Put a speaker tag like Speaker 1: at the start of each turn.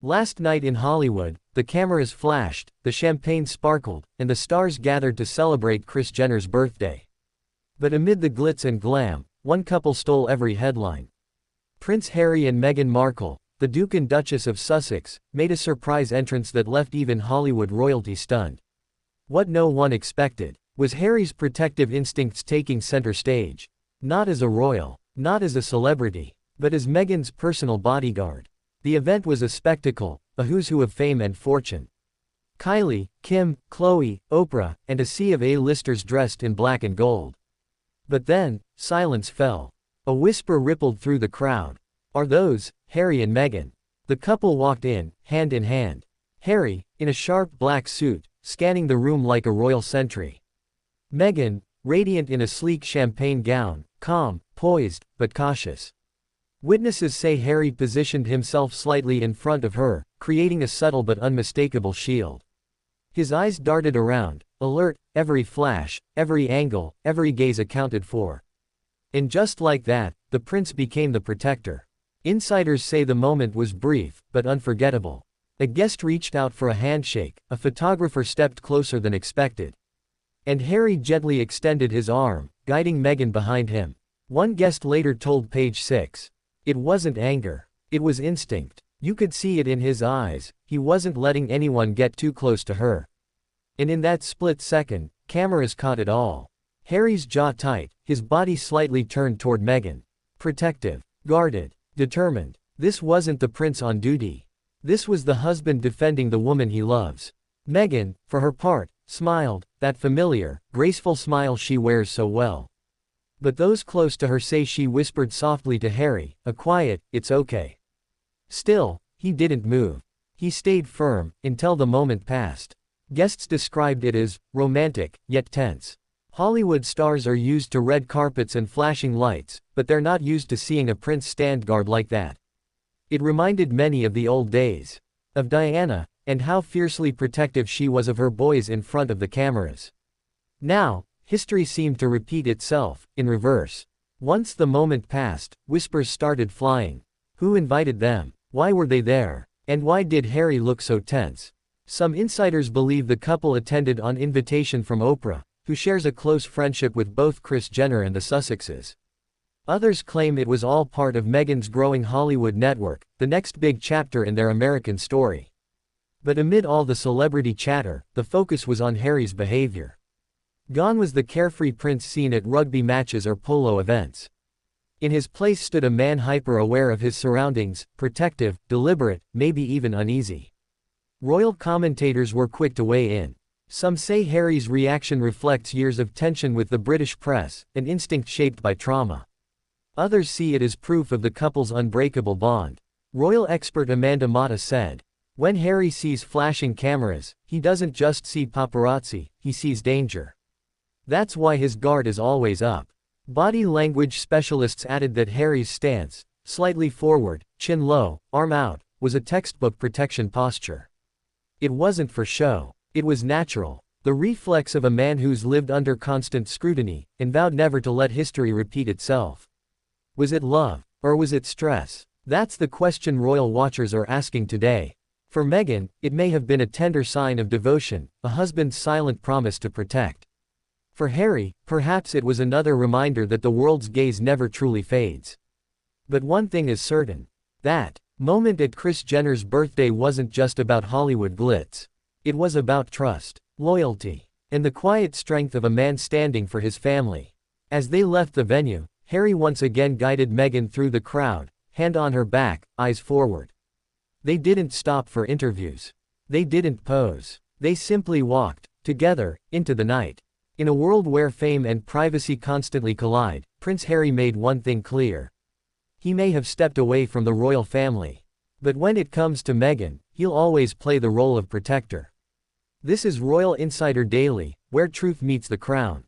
Speaker 1: Last night in Hollywood, the cameras flashed, the champagne sparkled, and the stars gathered to celebrate Kris Jenner's birthday. But amid the glitz and glam, one couple stole every headline. Prince Harry and Meghan Markle, the Duke and Duchess of Sussex, made a surprise entrance that left even Hollywood royalty stunned. What no one expected was Harry's protective instincts taking center stage. Not as a royal, not as a celebrity, but as Meghan's personal bodyguard. The event was a spectacle, a who's who of fame and fortune. Kylie, Kim, Khloe, Oprah, and a sea of A-listers dressed in black and gold. But then, silence fell. A whisper rippled through the crowd. Are those Harry and Meghan? The couple walked in, hand in hand. Harry, in a sharp black suit, scanning the room like a royal sentry. Meghan, radiant in a sleek champagne gown, calm, poised, but cautious. Witnesses say Harry positioned himself slightly in front of her, creating a subtle but unmistakable shield. His eyes darted around, alert, every flash, every angle, every gaze accounted for. And just like that, the prince became the protector. Insiders say the moment was brief, but unforgettable. A guest reached out for a handshake, a photographer stepped closer than expected. And Harry gently extended his arm, guiding Meghan behind him. One guest later told Page 6. It wasn't anger. It was instinct. You could see it in his eyes, he wasn't letting anyone get too close to her. And in that split second, cameras caught it all. Harry's jaw tight, his body slightly turned toward Meghan. Protective, guarded, determined. This wasn't the prince on duty. This was the husband defending the woman he loves. Meghan, for her part, smiled, that familiar, graceful smile she wears so well. But those close to her say she whispered softly to Harry, a quiet, "It's okay." Still, he didn't move. He stayed firm, until the moment passed. Guests described it as romantic, yet tense. Hollywood stars are used to red carpets and flashing lights, but they're not used to seeing a prince stand guard like that. It reminded many of the old days. Of Diana, and how fiercely protective she was of her boys in front of the cameras. Now, history seemed to repeat itself, in reverse. Once the moment passed, whispers started flying. Who invited them? Why were they there? And why did Harry look so tense? Some insiders believe the couple attended on invitation from Oprah, who shares a close friendship with both Kris Jenner and the Sussexes. Others claim it was all part of Meghan's growing Hollywood network, the next big chapter in their American story. But amid all the celebrity chatter, the focus was on Harry's behavior. Gone was the carefree prince seen at rugby matches or polo events. In his place stood a man hyper-aware of his surroundings, protective, deliberate, maybe even uneasy. Royal commentators were quick to weigh in. Some say Harry's reaction reflects years of tension with the British press, an instinct shaped by trauma. Others see it as proof of the couple's unbreakable bond. Royal expert Amanda Mata said, "When Harry sees flashing cameras, he doesn't just see paparazzi, he sees danger. That's why his guard is always up." Body language specialists added that Harry's stance, slightly forward, chin low, arm out, was a textbook protection posture. It wasn't for show. It was natural. The reflex of a man who's lived under constant scrutiny, and vowed never to let history repeat itself. Was it love, or was it stress? That's the question royal watchers are asking today. For Meghan, it may have been a tender sign of devotion, a husband's silent promise to protect. For Harry, perhaps it was another reminder that the world's gaze never truly fades. But one thing is certain. That moment at Kris Jenner's birthday wasn't just about Hollywood glitz. It was about trust, loyalty, and the quiet strength of a man standing for his family. As they left the venue, Harry once again guided Meghan through the crowd, hand on her back, eyes forward. They didn't stop for interviews. They didn't pose. They simply walked, together, into the night. In a world where fame and privacy constantly collide, Prince Harry made one thing clear. He may have stepped away from the royal family. But when it comes to Meghan, he'll always play the role of protector. This is Royal Insider Daily, where truth meets the crown.